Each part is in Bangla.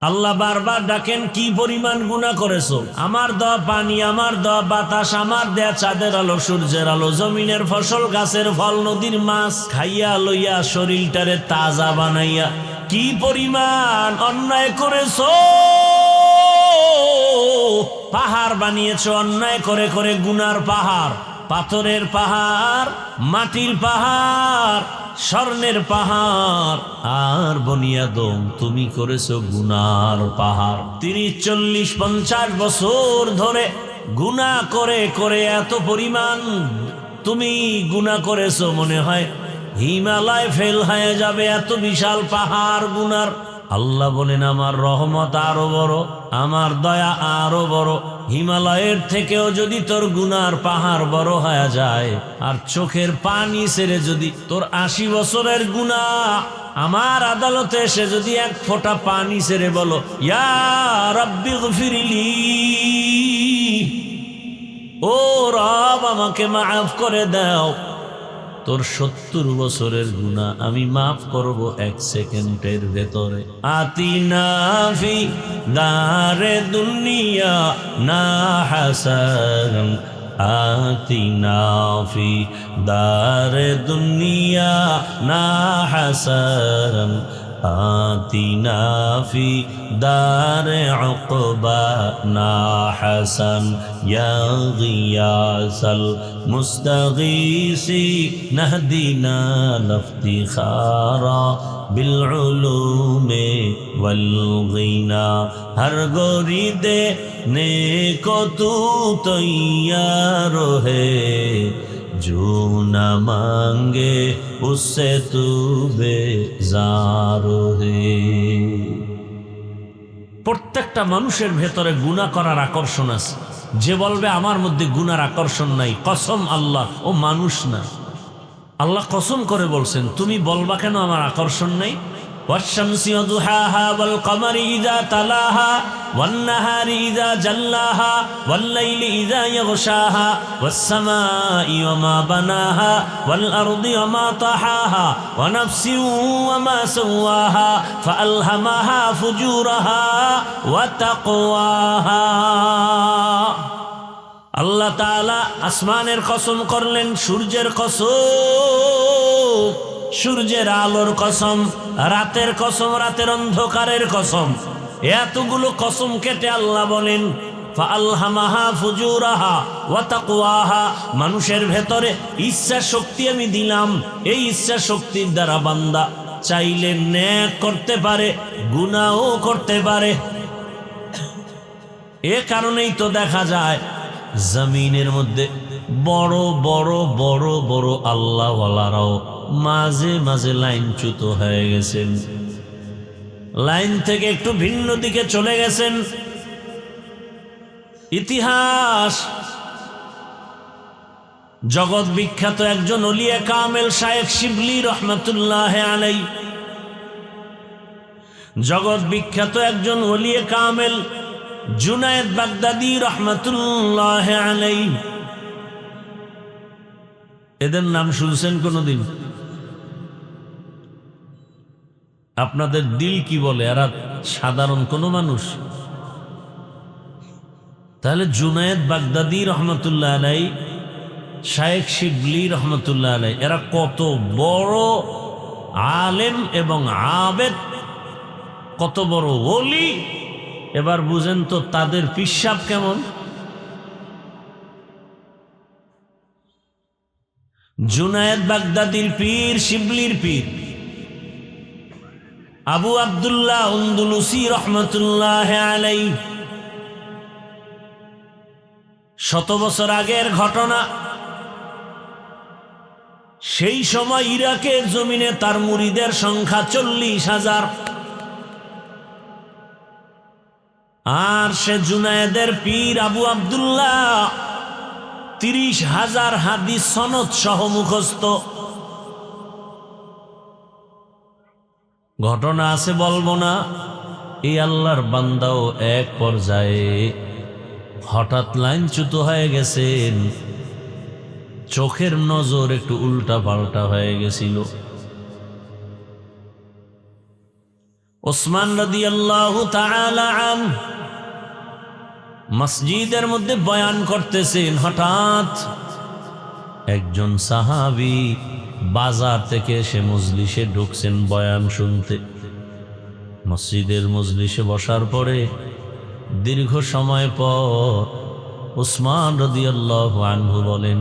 আল্লাহ বারবার ডাকেন, কি পরিমাণ গুনাহ করেছো। আমার দেওয়া পানি, আমার দেওয়া বাতাস, আমার দেয়া চাঁদের আলো, সূর্যের আলো, জমিনের ফসল, গাছের ফল, নদীর মাছ খাইয়া লইয়া শরীরটারে তাজা বানাইয়া কি পরিমাণ অন্যায় করেছো। পাহাড় বানিয়েছো অন্যায় করে করে, গুনার পাহাড়, পাথরের পাহাড়, মাটির পাহাড়, স্বর্ণের পাহাড়। আর বনিয়াদম তুমি করেছো গুনার পাহাড়। 30, 40, 50 বছর ধরে গুনাহ করে করে এত পরিমাণ তুমি গুনাহ করেছো, মনে হয় হিমালয় ফেল হয়ে যাবে, এত বিশাল পাহাড় গুনার। আল্লাহ বলেন, আমার রহমত আরো বড়, আমার দয়া আরো বড়। হিমালয়ের থেকেও যদি তোর গুনার পাহাড় বড় হয়ে যায়, আর চোখের পানি ছেড়ে যদি তোর 80 বছরের গুনাহ আমার আদালতে এসে যদি এক ফোঁটা পানি ছেড়ে বলো, ইয়া রাব্বি গফিরলি, ও রব আমাকে মাফ করে দাও, তোর 70 বছরের গুনাহ আমি মাফ করব 1 সেকেন্ডের ভেতরে। আতিনা ফি দারে দুনিয়া না হাসান, আতিনা ফি দারে দুনিয়া না হাসান, আতিনা ফি দারে উকবা না হাসান, ইয়া গিয়াসাল মুস্তাগীসি নাহদিনা লিফতিখারা বিল উলুমে ওয়াল গিনা। হর গোরি দে নেকো তু তৈয়ার হে, जो न मांगे उससे तू बेजार है। প্রত্যেকটা মানুষের ভেতরে গুনাহ করার আকর্ষণ আছে। যে বলবে আমার মধ্যে গুনার আকর্ষণ নাই, কসম আল্লাহ, ও মানুষ না। আল্লাহ কসম করে বলছেন, তুমি বলবা কেন আমার আকর্ষণ নাই। ওয়াশ-শামসি ওয়াদুহাহা ওয়াল কমারি ইযা তালাহা ওয়ান নাহারি ইযা জাল্লাহা ওয়াল লাইলি ইযা ইয়াগশাহা ওয়াস সামাই ওয়া মা বানাহা ওয়াল আরদি ওয়া মা তাহাহা ওয়া নাফসিন ওয়া মা সাওয়াহা ফাআলহামাহা ফুজুরাহা ওয়া তাকওয়াহা। আল্লাহ তাআলা আসমানের কসম করলেন, সূর্যের কসম, সূর্যের আলোর কসম, রাতের কসম, রাতের অন্ধকারের কসম। এতগুলো কসম কেটে আল্লাহ বলেন, ফাআলহামাহা ফুজুরাহা ওয়া তাকওয়াহা, মানুষের ভেতরে ইচ্ছা শক্তি আমি দিলাম। এই ইচ্ছা শক্তির দ্বারা বান্দা চাইলে নেক করতে পারে, গুনাহও করতে পারে। এ কারণেই তো দেখা যায় জমিনের মধ্যে বড় বড় বড় বড় আল্লাহওয়ালারাও মাঝে মাঝে লাইনচ্যুত হয়ে গেছেন, লাইন থেকে একটু ভিন্ন দিকে চলে গেছেন। ইতিহাস জগৎ বিখ্যাত একজন ওলিয়ে কামেল শায়েখ শিবলি রহমাতুল্লাহ আলাইহি, জগৎ বিখ্যাত একজন ওলিয়ে কামেল জুনায়েদ বাগদাদি রহমাতুল্লাহ আলাইহি। এদের নাম শুনছেন কোনদিন? আপনাদের দিল কি বলে? এরা সাধারণ কোন মানুষ? তাহলে জুনায়েদ বাগদাদি রহমাতুল্লাহ আলাইহি, শায়েখ শিবলি রহমাতুল্লাহ আলাইহি, এরা কত বড় আলেম এবং আবেদ, কত বড় ওলি। এবার বুঝেন তো তাদের পিশাব কেমন। জুনায়েদ বাগদাদির পীর, শিবলির পীর আবু আব্দুল্লাহ আন্দলুসি রহমতুল্লাহ আলাইহি, 100 বছর আগের ঘটনা। সেই সময় ইরাকের জমিনে তার মুরিদের সংখ্যা 40,000। আর সে জুনায়েদের পীর আবু আব্দুল্লাহ 30,000 হাদিস সনদ সহ মুখস্থ। ঘটনা আছে বলবো না। এই আল্লাহর বান্দাও এক পর্যায়ে হঠাৎ লাইনচ্যুত হয়ে গেছেন, চোখের নজর একটু উল্টা পাল্টা হয়ে গেছিল। ওসমান রাদিয়াল্লাহু তাআলা আনহু মসজিদের মধ্যে বয়ান করতেছেন, হঠাৎ একজন সাহাবী বাজার থেকে এসে মজলিসে ঢুকছেন বয়ান শুনতে। মসজিদের মজলিসে বসার পরে দীর্ঘ সময় পর ওসমান রাদিয়াল্লাহু আনহু বলেন,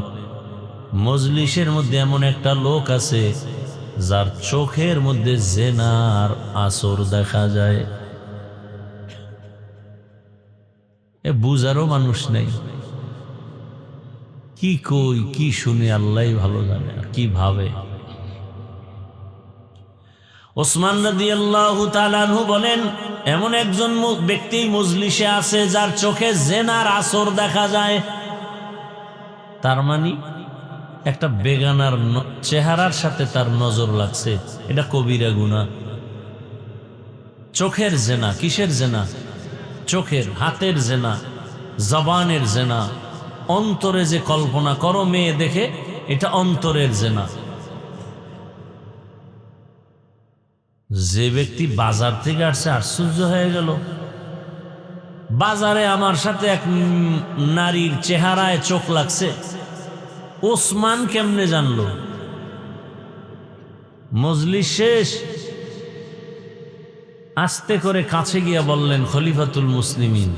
মজলিসের মধ্যে এমন একটা লোক আছে যার চোখের মধ্যে জেনার আসর দেখা যায়। বুঝারও মানুষ নেই, কি কই কি শুনে আল্লাহই ভালো জানে আর কি ভাবে। ওসমান রাদিয়াল্লাহু তাআলা আনহু বলেন, এমন একজন ব্যক্তি মজলিসে আছে যার চোখে জেনার আসর দেখা যায়। তার মানে একটা বেগানার চেহারার সাথে তার নজর লাগছে, এটা কবিরা গুনাহ। চোখের জেনা, কিসের জেনা? চোখের, হাতের জেনা, জবানের জেনা, অন্তরে যে কল্পনা করো মেয়ে দেখে, এটা অন্তরের জেনা। যে ব্যক্তি বাজার থেকে আসছে আশ্চর্য হয়ে গেল, বাজারে আমার সাথে এক নারীর চেহারায় চোখ লাগছে, ওসমান কেমনে জানলো? মজলিস শেষ, আস্তে করে কাছে গিয়া বললেন, খলিফাতুল মুসলিমিন,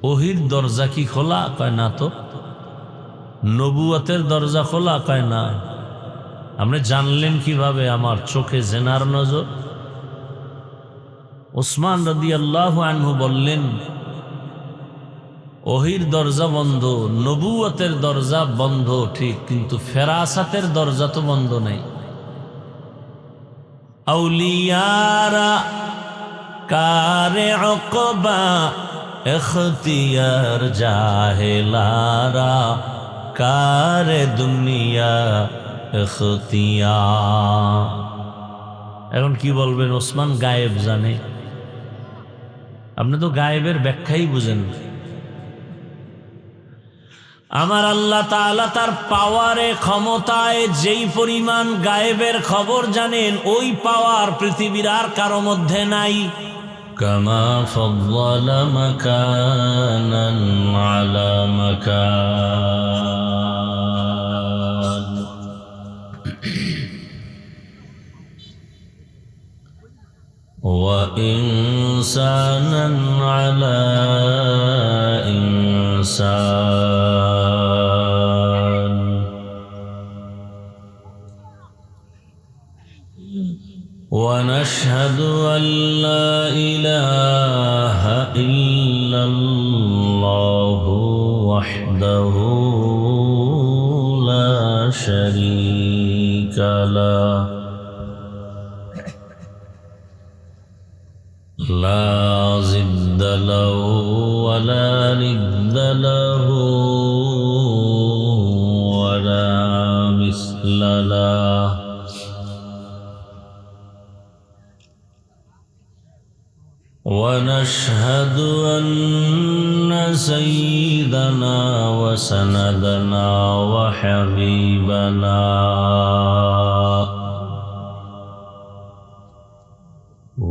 ওহির দরজা কি খোলা? কয় না তো। নবুয়তের দরজা খোলা? কয় না। আপনি জানলেন কিভাবে আমার চোখে জেনার নজর? ওসমান রাদিয়াল্লাহু আনহু বললেন, ওহির দরজা বন্ধ, নবুয়তের দরজা বন্ধ ঠিক, কিন্তু ফেরাসাতের দরজা তো বন্ধ নেই। আউলিয়ারা কারে উকবা ইখতিয়ার, জাহেলারা কারে দুনিয়া ইখতিয়ার। এখন কি বলবেন? ওসমান গায়েব জানে। আপনি তো গায়েবের ব্যাখ্যাই বুঝেন না। আমার আল্লাহ তাআলা তার পাওয়ারে, ক্ষমতায় যেই পরিমাণ গায়েবের খবর জানেন, ওই পাওয়ার পৃথিবীর আর কারো মধ্যে নাই। কামা ফাদ্দালা মাকানান আলা মাকান, ওয়া ইনসানান আলা ইনসান, ونشهد أن لا إله إلا الله وحده لا شريك له، لا ضد له ولا ند له ولا مثل له، ونشهد أن سيدنا وسندنا وحبيبنا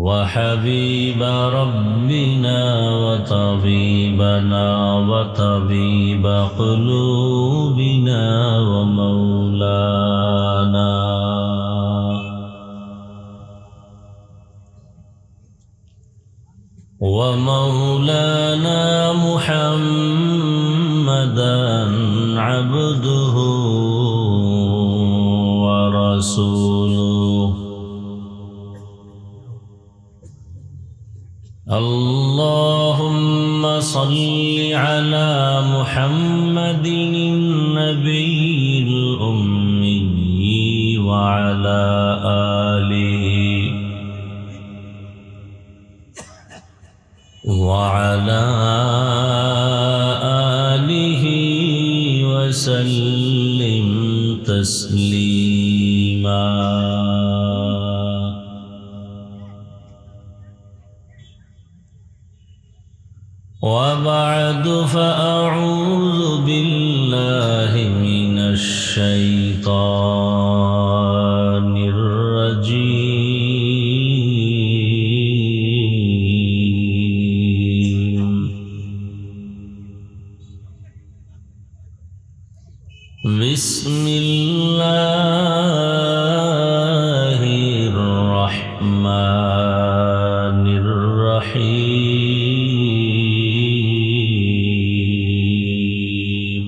وحبيب ربنا وطبيبنا وطبيب قلوبنا ومولانا محمدا عبده ورسوله، اللهم صل على محمد النبي الأمي وعلى آله وسلم تسليما. وبعد، فأعوذ بالله من الشيطان الرجيم. بسم الله الرحمن الرحيم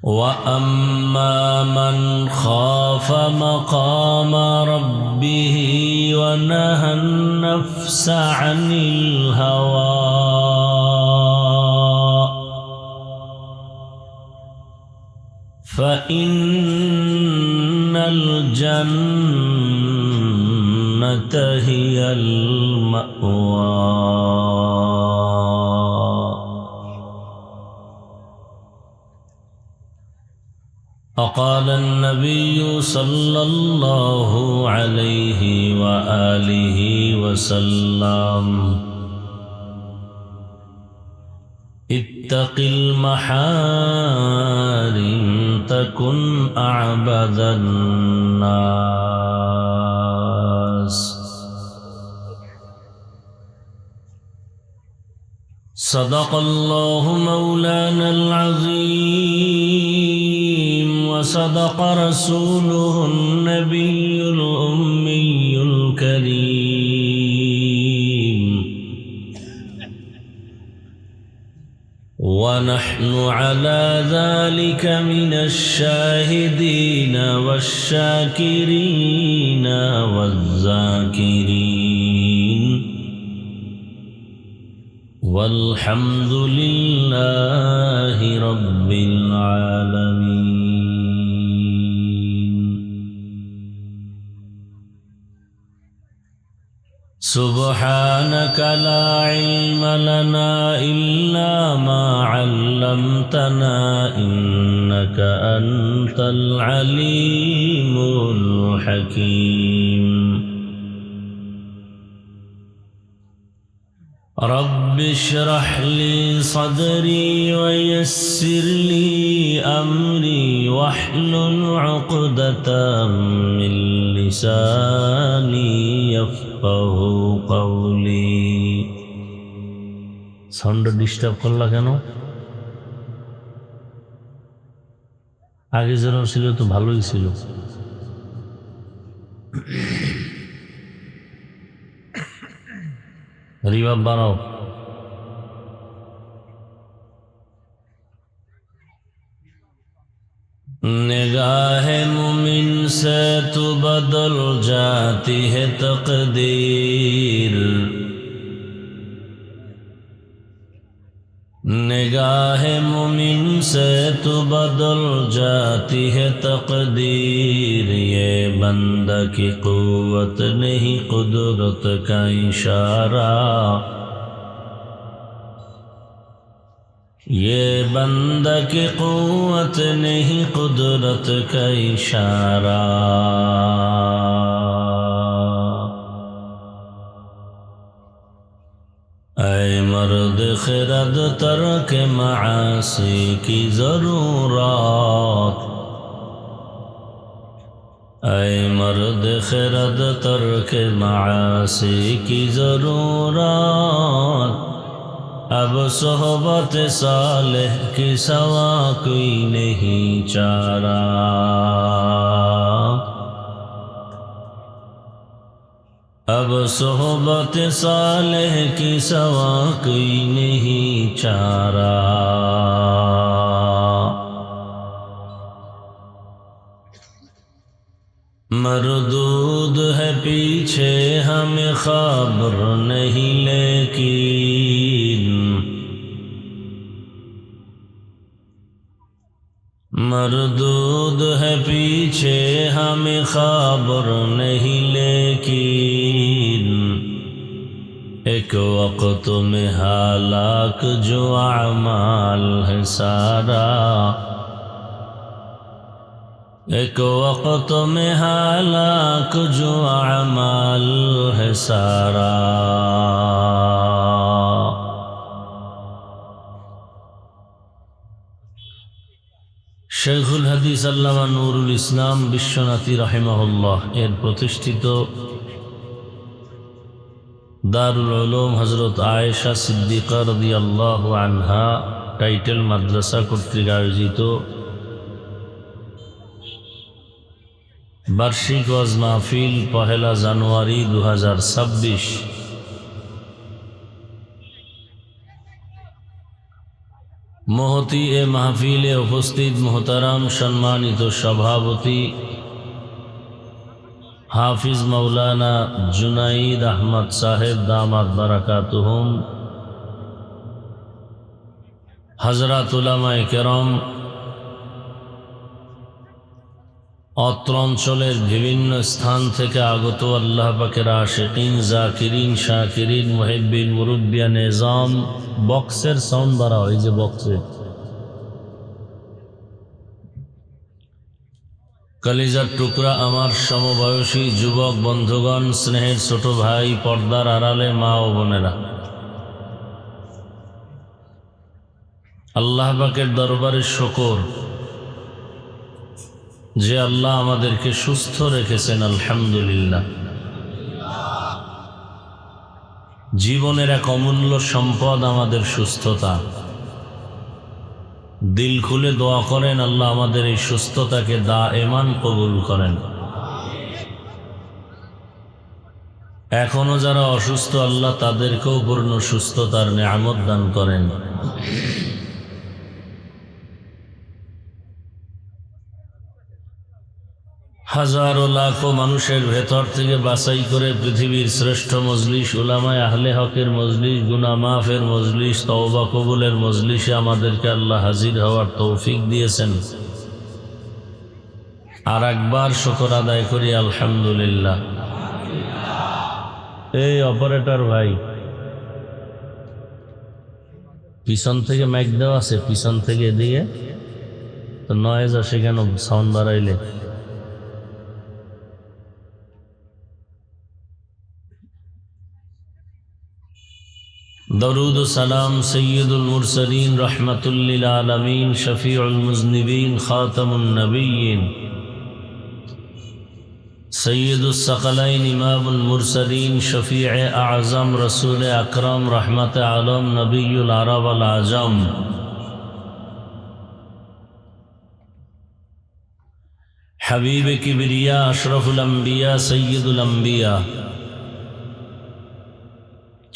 وأما من خاف مقام ربه ونهى النفس عن الهوى فإن الجنة هي المأوى وقال النبي صلى الله عليه وآله وسلم اتق المحارم تكن أعبد الناس صدق الله مولانا العظيم وصدق رسوله النبي الأمي الكريم ونحن على ذلك من الشاهدين والشاكرين والذاكرين والحمد لله رب العالمين سبحانك لا علم لنا إلا ما علمتنا إنك أنت العليم الحكيم رب اشرح لي صدري ويسر لي أمري واحلل عقدة من لساني يفقه قولي সাউন্ড ডিস্টার্ব করলা কেন? আগে যেন ছিল তো ভালোই ছিল। রিভাব বানাও। निगाह मुमिन से तो बदल जाती है तकदीर निगाह मुमिन से तो बदल जाती है तकदीर ये बंदा की कुव्वत नहीं कुदरत का इशारा ये बंदा की कुव्वत नहीं कुदरत का इशारा ऐ मर्द खिरद तर्क मासी की जरूरत ऐ मर्द खिरद तर्क मासी की जरूरत अब सोहबत सालेह की सवा कोई नहीं चारा अब सोहबत सालेह की सवा कोई नहीं चारा मरदूद है पीछे हमें खबर नहीं लेकिन मरदूद है पीछे हमें खबर नहीं लेकिन एक वक्त में हालाक जो अमाल है सारा एक वक्त में हालाक जो अमाल है सारा शेखुल हदीस अल्लामा नूरुल इस्लाम विश्वनाथी रहिमाहुल्लाह एर प्रतिष्ठित দারুল উলুম হযরত আয়েশা সিদ্দিকা রাদিয়াল্লাহু আনহা টাইটেল মাদ্রাসা কর্তৃক আয়োজিত বার্ষিক ওয়াজ মাহফিল 1 জানুয়ারি 2026। মহতি এ মাহফিলে উপস্থিত মোহতারাম সম্মানিত সভাপতি হাফিজ মৌলানা জুনাইদ আহমদ সাহেব দামাত বারাকাতুহুম, হযরত উলামায়ে কেরাম, অত্র অঞ্চলের বিভিন্ন স্থান থেকে আগত আল্লাহ পাকের আশিকিন, জাকিরিন, শাকিরিন, মুহিব্বিন, মুরব্বিয়ান নিজাম। বক্সের সাউন্ড বাড়াও, এই যে বক্সে। কলিজার টুকরা আমার সমবয়সী যুবক বন্ধুগণ, স্নেহের ছোট ভাই, পর্দার আড়ালে মা ও বোনেরা, আল্লাহ পাকের দরবারে শুকর যে আল্লাহ আমাদেরকে সুস্থ রেখেছেন, আলহামদুলিল্লাহ। জীবনের এক অমূল্য সম্পদ আমাদের সুস্থতা। দিল খুলে দোয়া করেন আল্লাহ আমাদের এই সুস্থতাকে দায়েমান কবুল করেন। এখনো যারা অসুস্থ আল্লাহ তাদেরকেও পূর্ণ সুস্থতার নেয়ামত দান করেন। হাজারো লাখো মানুষের ভেতর থেকে বাছাই করে পৃথিবীর শ্রেষ্ঠ মজলিস, উলামায়ে আহলে হকের মজলিস, গুনাহ মাফের মজলিস, তওবা কবুলের মজলিসে আমাদেরকে আল্লাহ হাজির হওয়ার তৌফিক দিয়েছেন। আর একবার শুকর আদায় করি আলহামদুলিল্লাহ। এই অপারেটর ভাই, পিছন থেকে মাইক দেওয়া আছে, পিছন থেকে এদিকে তো নয়েজ আসে কেন সাউন্ড বাড়াইলে? दरूद सलाम सय्यदुल मुरसलीन रहमतुल लिल आलमीन शफीउल मुज़निबीन खातमुन नबिय्यीन सय्यदुस सकलैन इमामुल मुरसलीन शफीए आज़म रसूल अकरम रहमत आलम नबियुल अरब वल आजम हबीब किबरिया अशरफुल अंबिया सय्यदुल अंबिया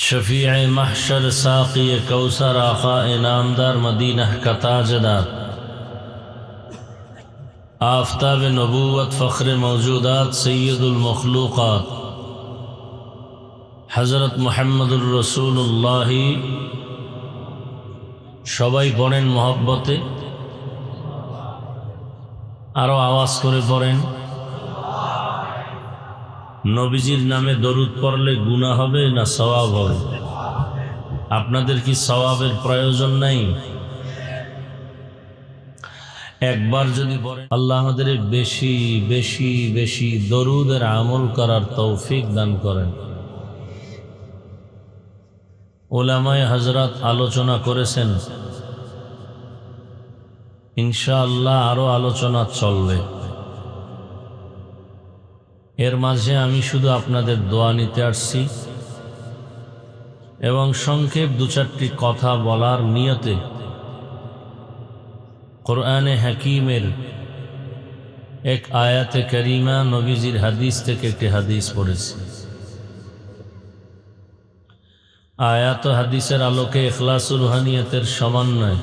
शफीए महशर साक़ी कौसर आक़ा इनामदार मदीना का ताजदार आफ़ताब नबूवत फ़ख्र मौजूदात सय्यदुल मखलूक़ात हज़रत मुहम्मदुर रसूलुल्लाह। सबाई पढ़ेन मोहब्बते, आरो आवाज़ करे पढ़ेन। নবীজির নামে দরুদ পড়লে গুনাহ হবে না সওয়াব হবে? আপনাদের কি সওয়াবের প্রয়োজন নাই? একবার যদি পড়েন, আল্লাহ আমাদের বেশি বেশি বেশি দরুদের আমল করার তৌফিক দান করেন। উলামায়ে হযরত আলোচনা করেছেন, ইনশাআল্লাহ আরো আলোচনা চলবে। এর মাঝে আমি শুধু আপনাদের দোয়া নিতে আসছি এবং সংক্ষেপ 2-4টি কথা বলার নিয়তে কোরআনে হাকিমের এক আয়াতে কারিমা, নবীজির হাদিস থেকে একটি হাদিস পড়েছি। আয়াত ও হাদিসের আলোকে ইখলাসুর রুহানিয়তের সমন্বয়,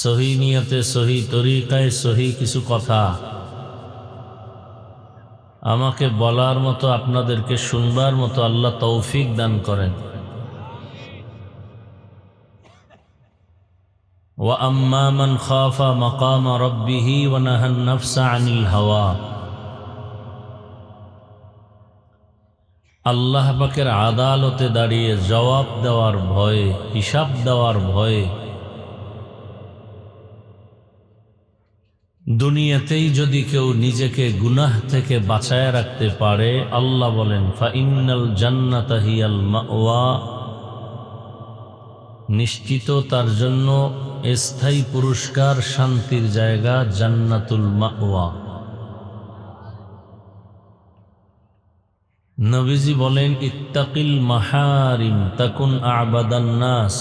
সহি নিয়তে, সহি তরিকায়, সহি কিছু কথা আমাকে বলার মতো, আপনাদেরকে শুনবার মতো আল্লাহ তৌফিক দান করেন। ওয়া আম্মা মান খাফা মাকাম রাব্বিহি ওয়া নাহান নাফসা আনিল হাওয়া। আল্লাহ পাকের আদালতে দাঁড়িয়ে জবাব দেওয়ার ভয়ে, হিসাব দেওয়ার ভয়ে দুনিয়াতেই যদি কেউ নিজেকে গুনাহ থেকে বাঁচায় রাখতে পারে, আল্লাহ বলেন ফাইন্নাল জান্নাতা হিয়াল মাওয়া, নিশ্চিত তার জন্য স্থায়ী পুরস্কার, শান্তির জায়গা জান্নাতুল মাওয়া। নবীজি বলেন, ইত্তাকিল মাহারিম তাকুন আবাদান নাস।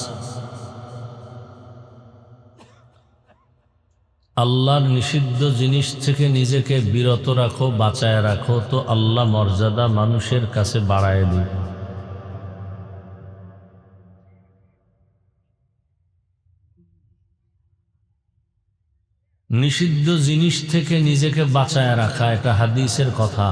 আল্লাহর নিষিদ্ধ জিনিস থেকে নিজেকে বিরত রাখো, বাঁচায় রাখো, তো আল্লাহ মর্যাদা মানুষের কাছে বাড়ায় দিবে। নিষিদ্ধ জিনিস থেকে নিজেকে বাঁচায় রাখা, এটা হাদিসের কথা।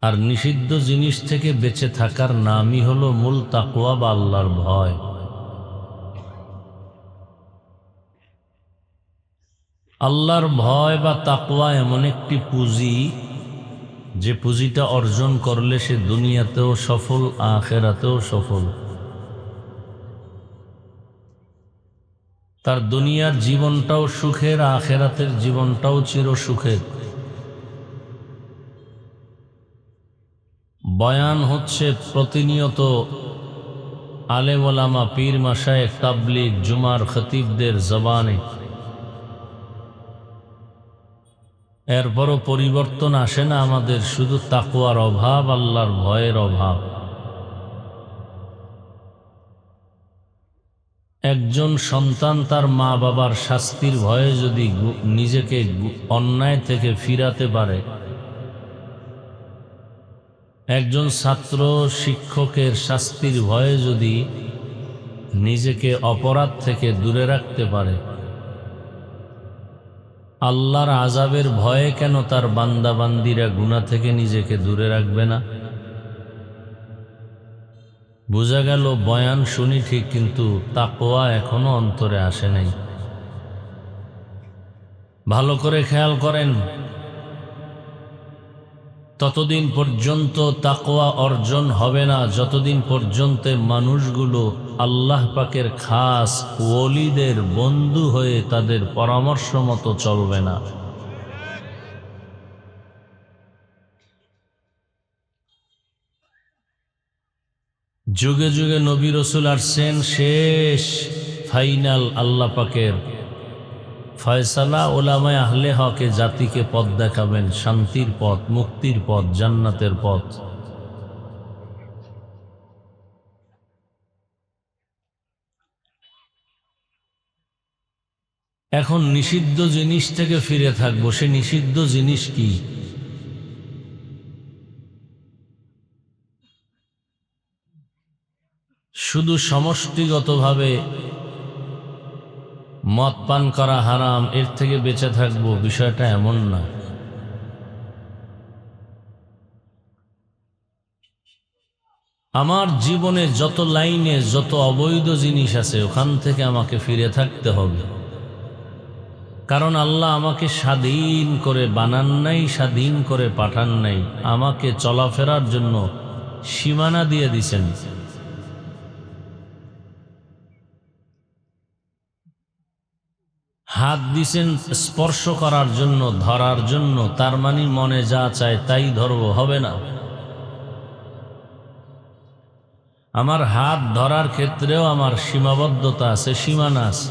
আর নিষিদ্ধ জিনিস থেকে বেঁচে থাকার নামই হলো মূল তাকওয়া বা আল্লাহর ভয়। আল্লাহর ভয় বা তাকওয়া এমন একটি পুঁজি, যে পুঁজিটা অর্জন করলে সে দুনিয়াতেও সফল, আখিরাতেও সফল। তার দুনিয়ার জীবনটাও সুখের, আখিরাতের জীবনটাও চির সুখের। বয়ান হচ্ছে প্রতিনিয়ত আলেম ওলামা, পীর মাশায়েখ, তাবলীগ, জুমার খতিবদের জবানে। এরপরও পরিবর্তন আসে না আমাদের, শুধু তাকওয়ার অভাব, আল্লাহর ভয়ের অভাব। একজন সন্তান তার মা বাবার শাস্তির ভয়ে যদি নিজেকে অন্যায় থেকে ফিরাতে পারে, একজন ছাত্র শিক্ষকের শাস্তির ভয়ে যদি নিজেকে অপরাধ থেকে দূরে রাখতে পারে, আল্লাহর আযাবের ভয়ে কেন তার বান্দা বান্দিরা গুনাহ থেকে নিজেকে দূরে রাখবে না? বোঝা গেল বয়ান শুনি ঠিক, কিন্তু তাকওয়া এখনো অন্তরে আসে নাই। ভালো করে খেয়াল করেন, ততদিন পর্যন্ত তাকওয়া অর্জন হবে না যতদিন পর্যন্ত মানুষগুলো আল্লাহ পাকের খাস ওলিদের বন্ধু হয়ে তাদের পরামর্শ মতো চলবে না। যুগে যুগে নবী রাসূল আসছেন, শেষ ফাইনাল আল্লাহ পাকের ফয়সালা, ওলামায়ে আহলে হকে জাতিকে পথ দেখাবেন, শান্তির পথ, মুক্তির পথ, জান্নাতের পথ। এখন নিষিদ্ধ জিনিস থেকে ফিরে থাকবো। সে নিষিদ্ধ জিনিস কি? শুধু সমষ্টিগতভাবে মদ পান করা হারাম, এর থেকে বেঁচে থাকবো, বিষয়টা এমন না। আমার জীবনে যত লাইনে যত অবৈধ জিনিস আছে, ওখান থেকে আমাকে ফিরে থাকতে হবে। কারণ আল্লাহ আমাকে স্বাধীন করে বানান নাই, স্বাধীন করে পাঠান নাই, আমাকে চলাফেরার জন্য সীমানা দিয়ে দিছেন। হাত দিছেন স্পর্শ করার জন্য, ধরার জন্য, তার মানে মনে যা চায় তাই ধরব, হবে না। আমার হাত ধরার ক্ষেত্রেও আমার সীমাবদ্ধতা আছে, সীমানা আছে।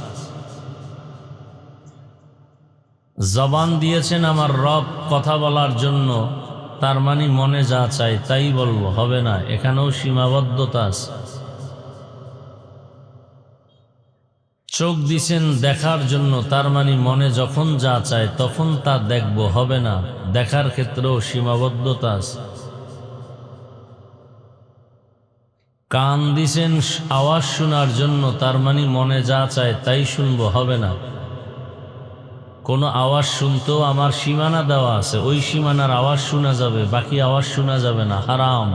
জবান দিয়েছেন আমার রব কথা বলার জন্য, তার মানে মনে যা চায় তাই বলবো, হবে না, এখানেও সীমাবদ্ধতা আছে। চোখ দিছেন দেখার জন্য, তার মানে মনে যখন যা চায় তখন তা দেখব, হবে না, দেখার ক্ষেত্রেও সীমাবদ্ধতা আছে। কান দিছেন আওয়াজ শোনার জন্য, তার মানে মনে যা চায় তাই শুনবো, হবে না। কোনো আওয়াজ শুনতেও আমার সীমানা দেওয়া আছে, ওই সীমানার আওয়াজ শোনা যাবে, বাকি আওয়াজ শোনা যাবে না, হারাম।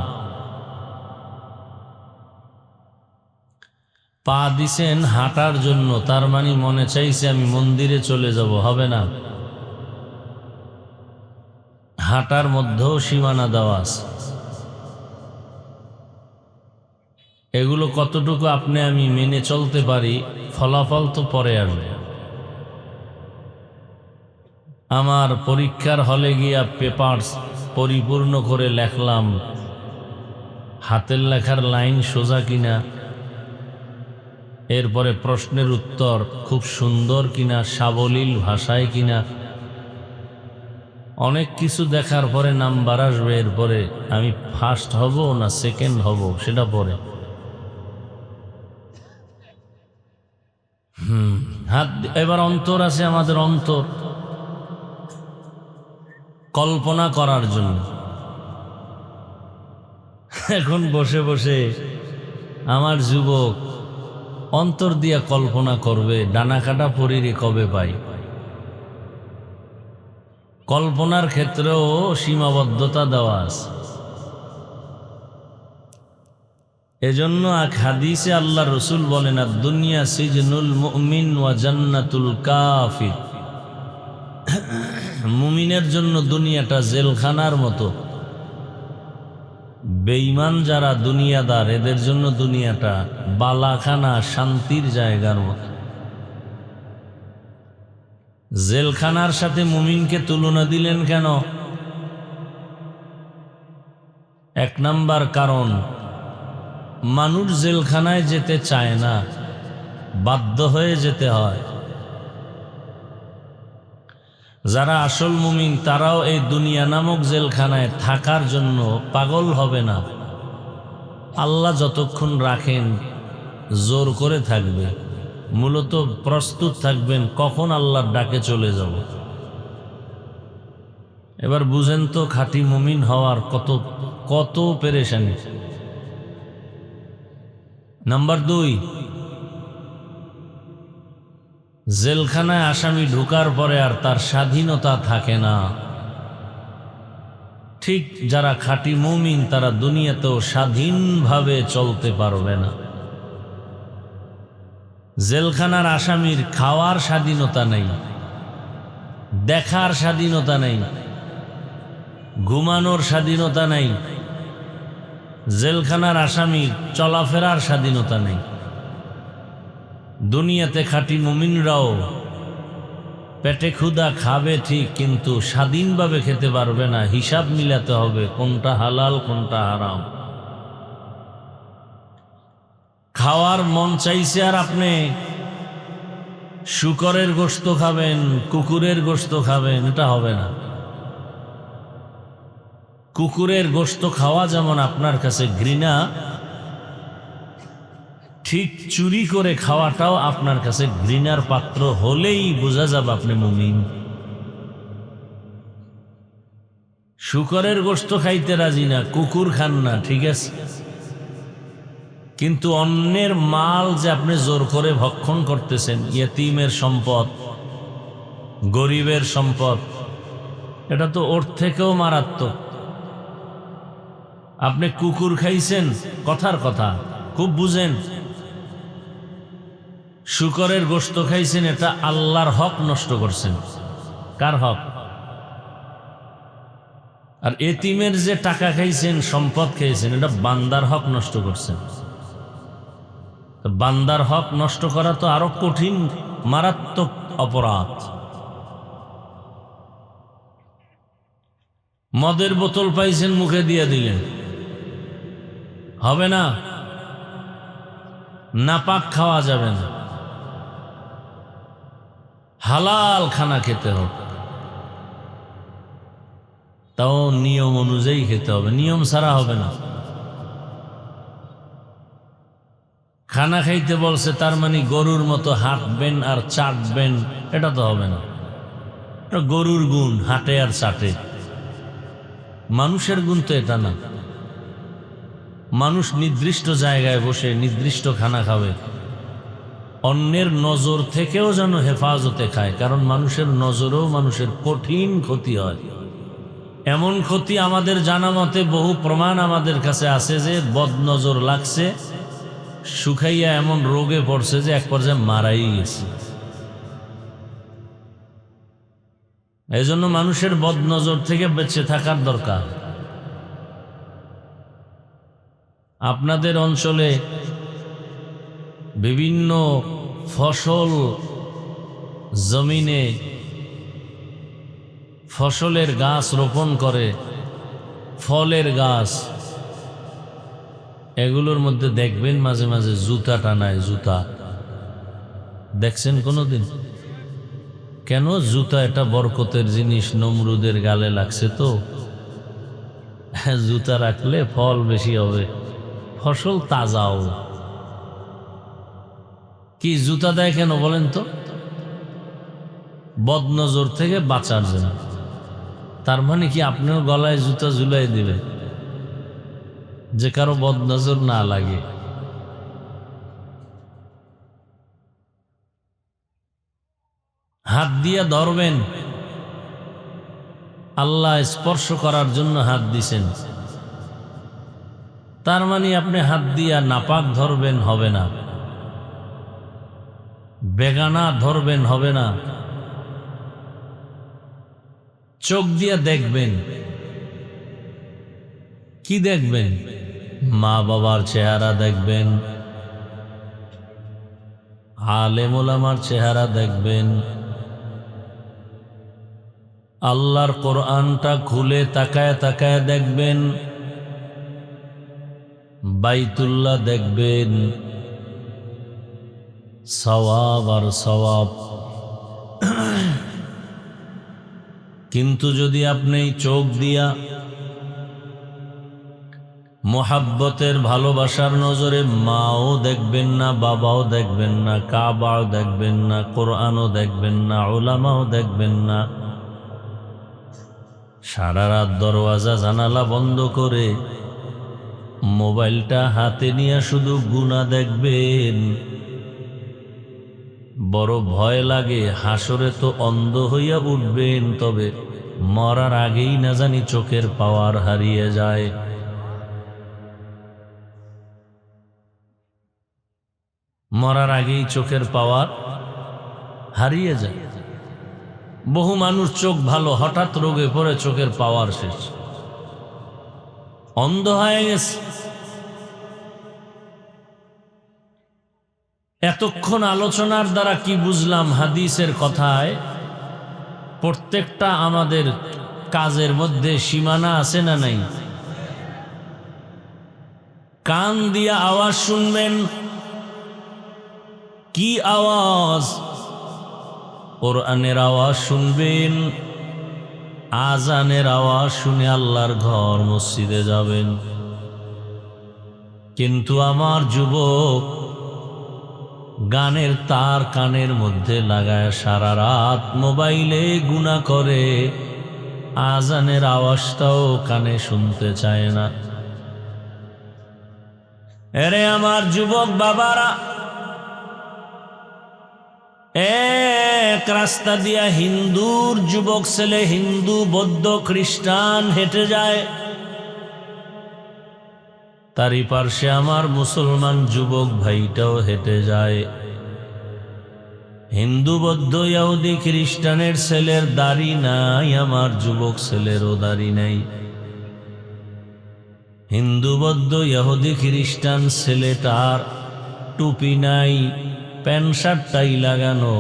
পা দিছেন হাঁটার জন্য, তার মানে মনে চাইছে আমি মন্দিরে চলে যাব, হবে না। হাঁটার মধ্যেও সীমানা দেওয়া আছে। এগুলো কতটুকু আপনি আমি মেনে চলতে পারি, ফলাফল তো পরে আসবে। আমার পরীক্ষার হলে গিয়া পেপারস পরিপূর্ণ করে লেখলাম, হাতের লেখার লাইন সোজা কিনা, এরপরে প্রশ্নের উত্তর খুব সুন্দর কিনা, সাবলীল ভাষায় কিনা, অনেক কিছু দেখার পরে নাম্বার আসবে, এরপরে আমি ফার্স্ট হব না সেকেন্ড হব সেটা পরে। এবার অন্তর আছে আমাদের, অন্তর কল্পনা করার জন্য। এখন বসে বসে আমার যুবক অন্তর দিয়া কল্পনা করবে ডানা কাটা পরীরে কবে পাই। কল্পনার ক্ষেত্রেও সীমাবদ্ধতা দেওয়া আছে। এজন্য এক হাদিসে আল্লাহ রসুল বলেন, দুনিয়া সিজনুল মুমিন ওয়া জান্নাতুল কাফির। মুমিনের জন্য দুনিয়াটা জেলখানার মতো, বেঈমান যারা দুনিয়াদার এদের জন্য দুনিয়াটা বালাখানা, শান্তির জায়গার মতো। জেলখানার সাথে মুমিনকে তুলনা দিলেন কেন? এক নাম্বার কারণ, মানুষ জেলখানায় যেতে চায় না, বাধ্য হয়ে যেতে হয়। যারা আসল মুমিন তারাও এই দুনিয়া নামক জেলখানায় থাকার জন্য পাগল হবে না। আল্লাহ যতক্ষণ রাখেন জোর করে থাকবে, মূলত প্রস্তুত থাকবেন কখন আল্লাহর ডাকে চলে যাব। এবার বুঝেন তো খাঁটি মুমিন হওয়ার কত কত পেরেশানি। নাম্বার 2, জেলখানায় আসামি ঢোকার পরে আর তার স্বাধীনতা থাকে না। ঠিক যারা খাঁটি মুমিন তারা দুনিয়াতেও স্বাধীনভাবে চলতে পারবে না। জেলখানার আসামির খাওয়ার স্বাধীনতা নেই, দেখার স্বাধীনতা নেই, ঘুমানোর স্বাধীনতা নেই। জেলখানার আসামির চলাফেরার স্বাধীনতা নেই। দুনিয়াতে খাঁটি মুমিনরাও পেটে ক্ষুধা খাবে ঠিক, কিন্তু স্বাধীনভাবে খেতে পারবে না। হিসাব মিলাতে হবে কোনটা হালাল কোনটা হারাম। খাওয়ার মন চাইছে আর আপনি শুকরের গোশত খাবেন, কুকুরের গোশত খাবেন, এটা হবে না। কুকুরের গোশত খাওয়া যেমন আপনার কাছে ঘৃণা, ঠিক চুরি করে খাওয়াটাও আপনার কাছে ঘৃণার পাত্র হলেই বোঝা যাবে আপনি মুমিন। শুকরের গোশত খাইতে রাজি না, কুকুর খান না, ঠিক আছে, কিন্তু অন্যের মাল যে আপনি জোর করে ভক্ষণ করতেছেন, ইয়েতিমের সম্পদ, গরিবের সম্পদ, এটা তো ওর থেকেও মারাত্মক। আপনি কুকুর খাইছেন, কথার কথা খুব বুঝেন। শুকরের গোশত খাইছেন, এটা আল্লাহর হক নষ্ট করছেন। কার হক? আর এতিমের যে টাকা খাইছেন, সম্পদ খাইছেন, এটা বান্দার হক নষ্ট করছেন। বান্দার হক নষ্ট করা তো আরো কঠিন, মারাত্মক অপরাধ। মদের বোতল পাইছেন, মুখে দিয়ে দিলেন, হবে না। নাপাক খাওয়া যাবে না, হালাল খানা খেতে হবে, তাও নিয়ম অনুযায়ী খেতে হবে, নিয়ম ছাড়া হবে না। খানা খাইতে বলছে তার মানে গরুর মতো হাঁটবেন আর চাটবেন, এটা তো হবে না। গরুর গুণ, হাঁটে আর চাটে। মানুষের গুণ তো এটা না। মানুষ নির্দিষ্ট জায়গায় বসে নির্দিষ্ট খানা খাবে, অন্যের নজর থেকেও যেন হেফাজতে খায়, কারণ মানুষের নজরেও মানুষের কঠিন ক্ষতি হয়। এমন ক্ষতি আমাদের জানা মতে বহু প্রমাণ আমাদের কাছে আছে যে বদনজর লাগছে, শুকাইয়া এমন রোগে পড়ছে যে এক পর্যায়ে মারাই গেছে। এই জন্য মানুষের বদনজর থেকে বেঁচে থাকার দরকার। আপনাদের অঞ্চলে বিভিন্ন ফসল জমিনে ফসলের গাছ রোপণ করে, ফলের গাছ, এগুলোর মধ্যে দেখবেন মাঝে মাঝে জুতা টানায়। জুতা দেখছেন কোনোদিন? কেন? জুতা এটা বরকতের জিনিস, নমরুদের গালে লাগছে তো জুতা রাখলে ফল বেশি হবে, ফসল তাজাও। কি জুতা দেয় কেন বলেন তো? বদনজর থেকে বাঁচার জন্য। তার মানে কি আপনিও গলায় জুতা ঝুলাই দিবেন যে কারো বদনজর না লাগে? হাত দিয়ে ধরবেন, আল্লাহ স্পর্শ করার জন্য হাত দিছেন। তার মানে আপনি হাত দিয়া নাপাক ধরবেন, হবে না। বেগানা ধরবেন, হবে না। চোখ দিয়া দেখবেন। কি দেখবেন? মা বাবার চেহারা দেখবেন, আলেম ওলামার চেহারা দেখবেন, আল্লাহর কোরআনটা খুলে তাকায় তাকায় দেখবেন, বাইতুল্লাহ দেখবেন, সওয়াব আর সওয়াব। কিন্তু যদি আপনি চোখ দিয়া মোহাব্বতের ভালোবাসার নজরে মাও দেখবেন না, বাবাও দেখবেন না, কাবাও দেখবেন না, কোরআনও দেখবেন না, উলামাও দেখবেন না, সারা রাত দরওয়াজা জানালা বন্ধ করে মোবাইলটা হাতে নিয়ে শুধু গুনাহ দেখবেন, বড় ভয় লাগে। হাসরে তো অন্ধ হইয়া উঠবেন, তবে মরার আগেই না জানি চোখের পাওয়ার হারিয়ে যায়। মরার আগেই চোখের পাওয়ার হারিয়ে যায়। বহু মানুষ চোখ ভালো, হঠাৎ রোগে পড়ে চোখের পাওয়ার শেষ, অন্ধ হয়ে গেছে। এতক্ষণ আলোচনার দ্বারা কি বুঝলাম? হাদিসের কথায় প্রত্যেকটা আমাদের কাজের মধ্যে সীমানা আছে না নাই? কান দিয়া আওয়াজ শুনবেন। কি আওয়াজ? কোরআনের আওয়াজ শুনবেন, আজানের আওয়াজ শুনে আল্লাহর ঘর মসজিদে যাবেন। কিন্তু আমার যুবক গানের তার কানের মধ্যে লাগায় সারা রাত মোবাইলে গুনাহ করে, আজানের আওয়াজটাও কানে শুনতে চায় না। এরে আমার যুবক বাবারা, এক রাস্তা দিয়া হিন্দুর যুবক ছেলে, হিন্দু বৌদ্ধ খ্রিস্টান হেঁটে যায়, তারই পার্শ্বে আমার মুসলমান যুবক ভাইটাও হেঁটে যায়। হিন্দু বৌদ্ধ ইহুদি খ্রিস্টানের ছেলের দাড়ি নাই, আমার যুবক ছেলেরও দাড়ি নাই। হিন্দু বৌদ্ধ ইহুদি খ্রিস্টান ছেলেটার টুপি নাই, প্যান্ট শার্টটাই লাগানো।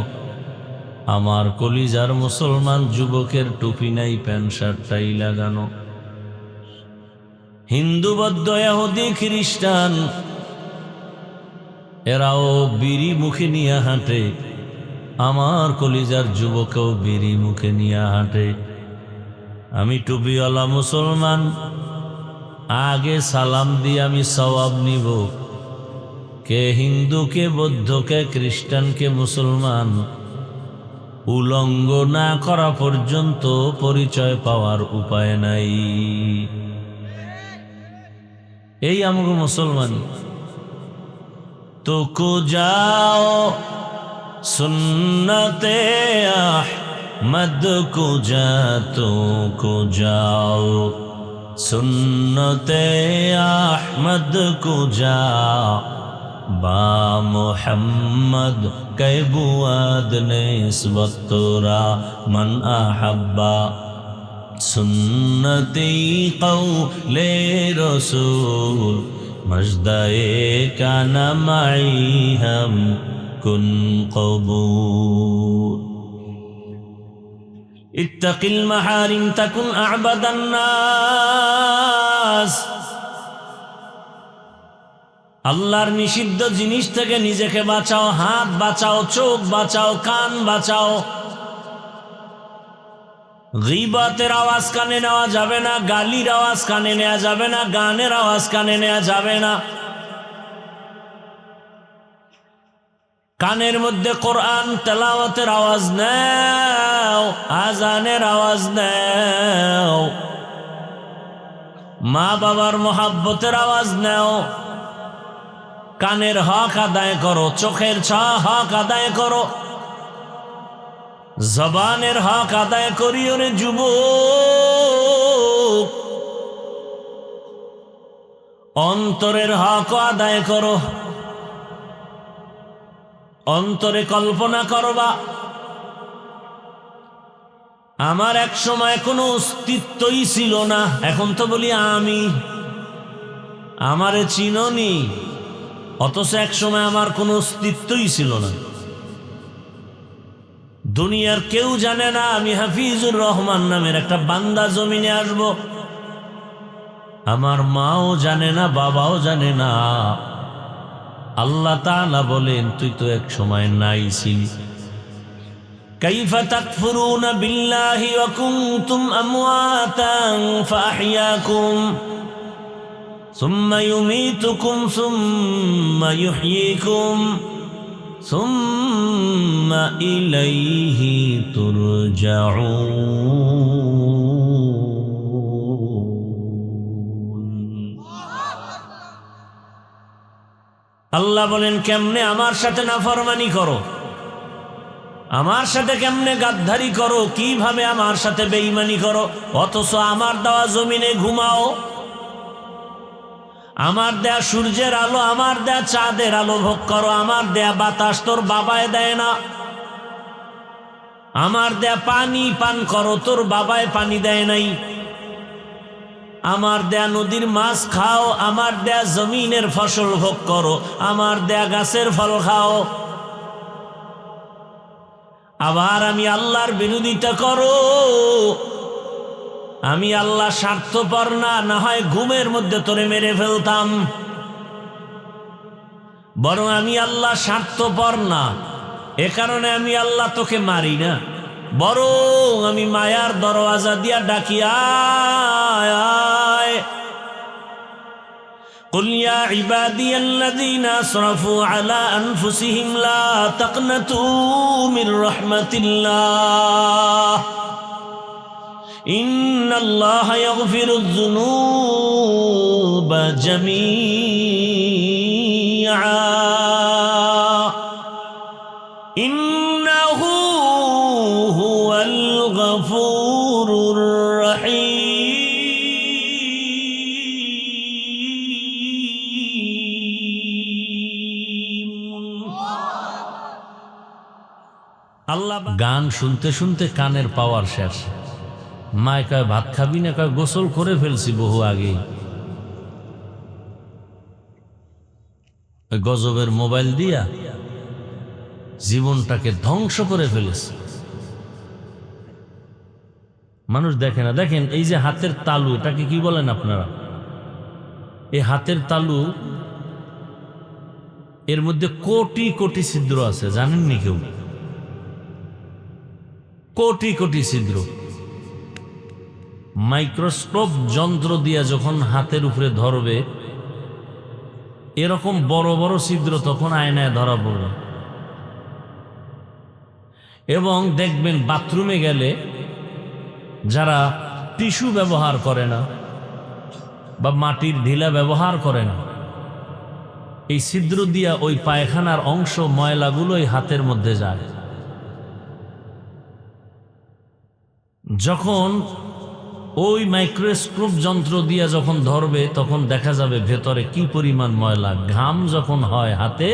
আমার কলিজার মুসলমান যুবকের টুপি নাই, প্যান্ট শার্টটাই লাগানো। হিন্দু বৌদ্ধ ইহুদি খ্রিস্টান এরাও বিড়ি মুখে নিয়ে হাঁটে, আমার কলিজার যুবকেও বিড়ি মুখে নিয়ে হাঁটে। আমি টুপিওয়ালা মুসলমান, আগে সালাম দিয়ে আমি সওয়াব নিব। কে হিন্দু, কে বৌদ্ধ, কে খ্রিস্টান, কে মুসলমান, উলঙ্গ না করা পর্যন্ত পরিচয় পাওয়ার উপায় নাই। এই আমাকে মুসলমান। তো কো যাও সুন্নতে আহমদ কো যা, তো কো যাও সুন্নতে আহমদ কো যা, বা মুহাম্মদ কে বুয়াদ নিসবত তোরা মান আহাব্বা, সুন্নতি কওলে রসূল মজদায়ে কানা মাই হাম কুন কবুল। ইত্তাকিল মাহারিম তাকুন আ'বাদান নাস। আল্লাহর নিষিদ্ধ জিনিস থেকে নিজেকে বাঁচাও, হাত বাঁচাও, চোখ বাঁচাও, কান বাঁচাও। গীবতের আওয়াজ কানে নেওয়া যাবে না, গালির আওয়াজ কানে নেওয়া যাবে না, গানের আওয়াজ কানে নেওয়া যাবে না। কানের মধ্যে কোরআন তেলাওয়াতের আওয়াজ নাও, আজানের আওয়াজ নাও, মা বাবার মোহাব্বতের আওয়াজ নাও। কানের হক আদায় করো, চোখের হক আদায় করো, জবানের হক আদায় করিও রে যুবক। অন্তরের হক আদায় করো। অন্তরে কল্পনা করবা, আমার এক সময় কোনো অস্তিত্বই ছিল না, এখন তো বলি আমি, আমারে চিনোনি, অথচ এক সময় আমার কোনো অস্তিত্বই ছিল না। দুনিয়ার কেউ জানে না আমি হাফিজুর রহমান নামের একটা বান্দা জমিনে আসব। আমার মাও জানে না, বাবাও জানে না। আল্লাহ তাআলা বলেন, তুই তো এক সময় নাই ছিলি। কাইফা তাকফুরুনা বিল্লাহি ওয়া কুনতুম আমওয়াতান ফাআহইয়াকুম সুম্মা ইউমীতুকুম সুম্মা ইউহয়ীকুম সুম্মা ইলাইহি তুরজাউন। আল্লাহ বলেন, কেমনে আমার সাথে নাফরমানি করো, আমার সাথে কেমনে গাদ্দারি করো, কিভাবে আমার সাথে বেঈমানি করো, অথচ আমার দেওয়া জমিনে ঘুমাও, আমার দেয়া সূর্যের আলো, আমার দেয়া চাঁদের আলো ভোগ করো, আমার দেয়া বাতাস তোর বাবায় দেয় না, আমার দেয়া পানি পান করো, তোর বাবায় পানি দেয় নাই, আমার দেয়া নদীর মাছ খাও, আমার দেয়া জমিনের ফসল ভোগ করো, আমার দেয়া গাছের ফল খাও। আবার আমি আল্লাহর বিরোধিতা করো। আমি আল্লাহ স্বার্থপর না, না হয় ঘুমের মধ্যে তোরে মেরে ফেলতাম। বরং আমি আল্লাহ স্বার্থপর না, এ কারণে আমি আল্লাহ তোকে মারি না, বরং আমি মায়ার দরওয়াজা দিয়া ডাকি, আয় আয়। قل يا عبادي الذين أسرفوا على أنفسهم لا تقنطوا من رحمة الله إن الله يغفر الذنوب جميعا إنه هو الغفور الرحيم। আল্লাহ গান শুনতে শুনতে কানের পাওয়ার শেষ। মায় কয়, ভাত খাবি না? কয়, গোসল করে ফেলছি বহু আগে। গজবের মোবাইল দিয়া জীবনটাকে ধ্বংস করে ফেলেছে। মানুষ দেখে না। দেখেন এই যে হাতের তালু, এটাকে কি বলেন আপনারা? এই হাতের তালু, এর মধ্যে কোটি কোটি ছিদ্র আছে, জানেননি কেউ? কোটি কোটি ছিদ্র। মাইক্রোস্কোপ যন্ত্র দিয়া যখন হাতের উপরে ধরবে, এরকম বড় বড় ছিদ্র তখন আয়নায় ধরা পড়বে। এবং দেখবেন বাথরুমে গেলে যারা টিস্যু ব্যবহার করে না বা মাটির ঢিলা ব্যবহার করে না, এই ছিদ্র দিয়া ওই পায়খানার অংশ, ময়লাগুলো এই হাতের মধ্যে যায়। যখন ওই মাইক্রোস্কোপ যন্ত্র দিয়া যখন ধরবে, তখন দেখা যাবে ভেতরে কি পরিমাণ ময়লা। ঘাম যখন হয় হাতে,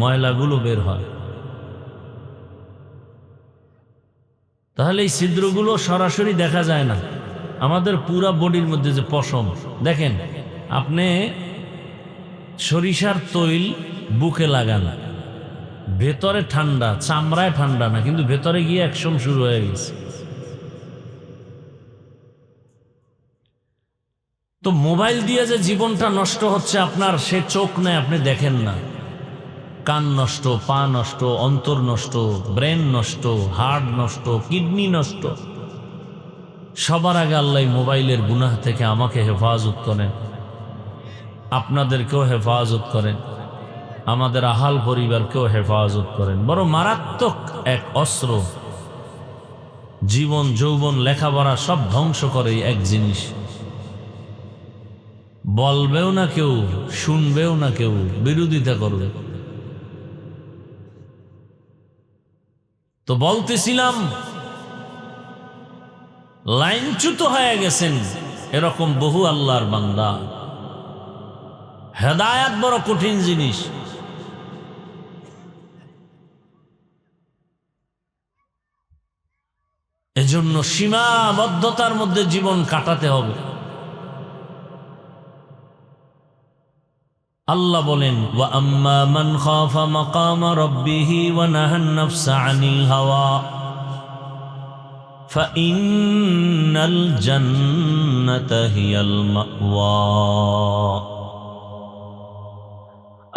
ময়লাগুলো বের হয়। তাহলে এই ছিদ্রগুলো সরাসরি দেখা যায় না। আমাদের পুরা বডির মধ্যে যে পশম, দেখেন আপনি সরিষার তৈল বুকে লাগান, ভেতরে ঠান্ডা, চামড়ায় ঠান্ডা না, কিন্তু ভেতরে গিয়ে অ্যাকশন শুরু হয়ে গেছে। তো মোবাইল দিয়ে যে জীবনটা নষ্ট হচ্ছে আপনার, সে চোখ নেই, আপনি দেখেন না। কান নষ্ট, পা নষ্ট, অন্তর নষ্ট, ব্রেন নষ্ট, হার্ট নষ্ট, কিডনি নষ্ট। সবার আগে আল্লাহ মোবাইলের গুনাহ থেকে আমাকে হেফাজত করেন, আপনাদেরকেও হেফাজত করেন, আমাদের আহাল পরিবারকেও হেফাজত করেন। বড় মারাত্মক এক অস্ত্র, জীবন যৌবন লেখাপড়া সব ধ্বংস করে এক জিনিস। বলবেও না কেউ, শুনবেও না কেউ, বিরোধিতা করবে। তো বলতেছিলাম, লাইনচ্যুত হয়ে গেছেন এরকম বহু আল্লাহর বান্দা। হেদায়াত বড় কঠিন জিনিস। এজন্য সীমাবদ্ধতার মধ্যে জীবন কাটাতে হবে। আল্লাহ বলেন, ওয়া আম্মা মান খাফা মাকামা রাব্বিহি ওয়া নাহান নাফসা আনিল হাওয়া ফাইন্নাল জান্নাতা হিয়াল মাওয়া।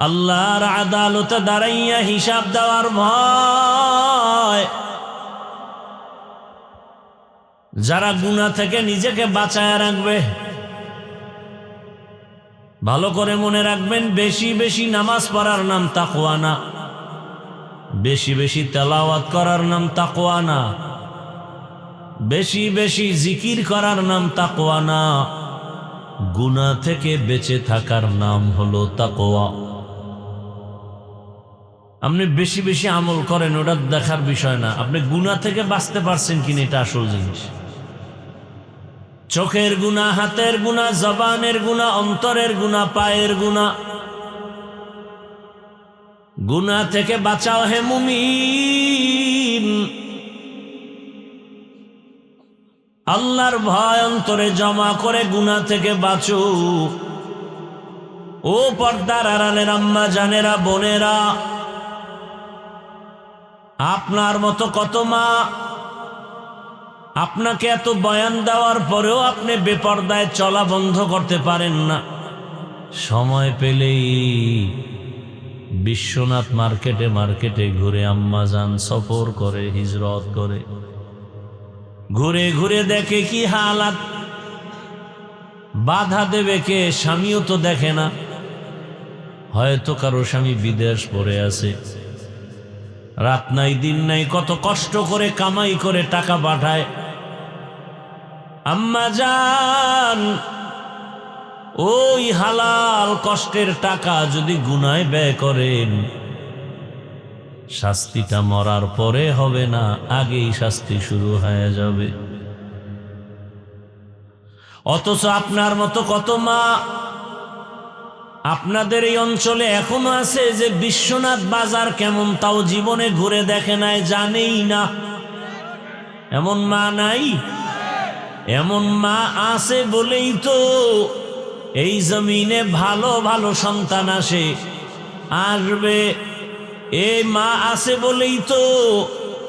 আল্লাহর আদালতে দাঁড়াইয়া হিসাব দেওয়ার ভয়, যারা গুনাহ থেকে নিজেকে বাঁচায় রাখবে, ভালো করে মনে রাখবেন, বেশি বেশি নামাজ পড়ার নাম তাকওয়া না, বেশি বেশি তেলাওয়াত করার নাম তাকওয়া না, বেশি বেশি জিকির করার নাম তাকওয়া না, গুনাহ থেকে বেঁচে থাকার নাম হলো তাকওয়া। আপনি বেশি বেশি আমল করেন, ওটা দেখার বিষয় না, আপনি গুনাহ থেকে বাঁচতে পারছেন কিনা এটা আসল জিনিস। চোখের গুনাহ, হাতের গুনাহ, জবানের গুনাহ, অন্তরের গুনাহ, পায়ের গুনাহ, গুনাহ থেকে বাঁচাও হে মুমিন। আল্লাহর ভয় অন্তরে জমা করে গুনাহ থেকে বাঁচো। ও পর্দার আড়ালের আম্মা জানেরা, বোনেরা, আপনার মতো কত মা আপনাকে এত বয়ান দেওয়ার পরেও আপনি বেপর্দায় চলা বন্ধ করতে পারেন না। সময় পেলেই বিশ্বনাথ মার্কেটে মার্কেটে ঘুরে আম্মা জান সফর করে, হিজরত করে, ঘুরে ঘুরে দেখে কি হালাত। বাধা দেবে কে? স্বামীও তো দেখে না, হয়তো কারো স্বামী বিদেশ পড়ে আছে, রাত নাই দিন নাই কত কষ্ট করে কামাই করে টাকা পাঠায়। আম্মা জান, ওই হালাল কষ্টের টাকা যদি গুনায় ব্যয় করেন, শাস্তিটা মরার পরে হবে না, আগেই শাস্তি শুরু হয়ে যাবে। অথচ আপনার মতো কত মা আপনাদের এই অঞ্চলে এখনো আছে যে বিশ্বনাথ বাজার কেমন তাও জীবনে ঘুরে দেখে নাই, জানেই না। এমন মা নাই? এমন মা আছে বলেই তো এই জমিনে ভালো ভালো সন্তান আসবে। এই মা আছে বলেই তো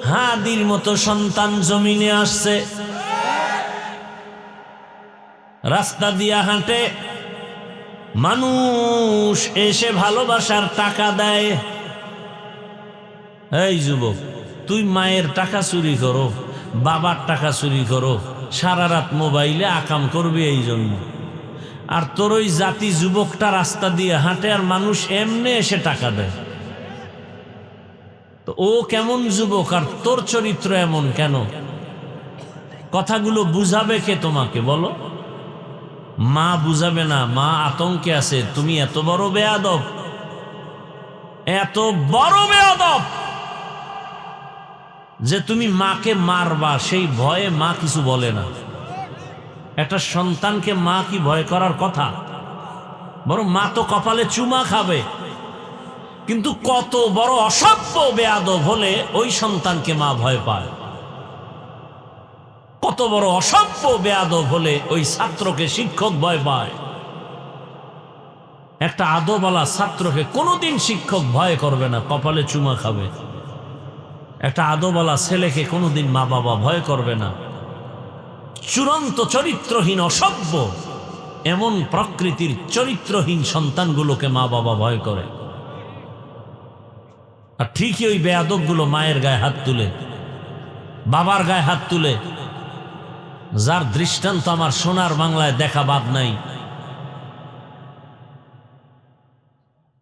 হাদির মতো সন্তান জমিনে আসছে। রাস্তা দিয়া হাঁটে, মানুষ এসে ভালোবাসার টাকা দেয়। এই যুবক, তুই মায়ের টাকা চুরি করো, বাবার টাকা চুরি করো, সারা রাত মোবাইলে আকাম করবি এই জন্য। আর তোর ওই জাতি যুবকটা রাস্তা দিয়ে হাঁটে আর মানুষ এমনি এসে টাকা দেয়। তো ও কেমন যুবক আর তোর চরিত্র এমন কেন? কথাগুলো বুঝাবে কে তোমাকে বলো? মা বুঝাবে না, মা আতঙ্কে আছে। তুমি এত বড় বেয়াদব, এত বড় বেয়াদব যে তুমি মাকে মারবা, সেই ভয়ে মা কিছু বলে না। একটা সন্তানকে মা কি ভয় করার কথা? বরং মা তো কপালে চুমা খাবে। কিন্তু কত বড় অসভ্য বেয়াদব হলে ওই সন্তানকে মা ভয় পায়। কত বড় অসভ্য বেয়াদব হলে ওই ছাত্রকে শিক্ষক ভয় পায়। একটা আদবওয়ালা ছাত্রকে কোনোদিন শিক্ষক ভয় করবে না, কপালে চুমা খাবে। একটা আদবওয়ালা ছেলেকে কোনোদিন মা বাবা ভয় করবে না। চূড়ান্ত চরিত্রহীন অসভ্য এমন প্রকৃতির চরিত্রহীন সন্তানগুলোকে মা বাবা ভয় করে। আর ঠিকই ওই বেয়াদবগুলো মায়ের গায়ে হাত তুলে, বাবার গায়ে হাত তুলে, যার দৃষ্টান্ত আমার সোনার বাংলায় দেখা বাদ নাই।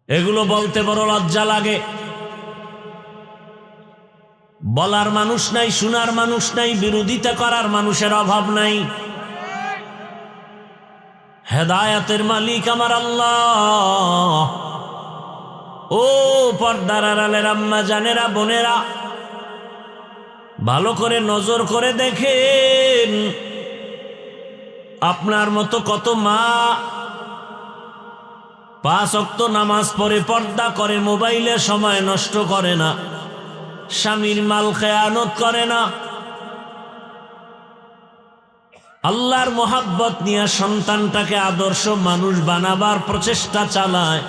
এগুলো বলতে বড় লজ্জা লাগে। বলার মানুষ নাই, শোনার মানুষ নাই, বিরোধিতা করার মানুষের অভাব নাই। হেদায়েতের মালিক আমার আল্লাহ। ও পর্দার আড়ালের আম্মা জানেরা, বোনেরা, ভালো করে নজর করে দেখেন, আপনার মতো কত মা 5 ওয়াক্ত নামাজ পড়ে, পর্দা করে, মোবাইলে সময় নষ্ট করে না, স্বামীর মাল খেয়ানত করে না, আল্লাহর মোহাব্বত নিয়ে সন্তানটাকে আদর্শ মানুষ বানাবার প্রচেষ্টা চালায়।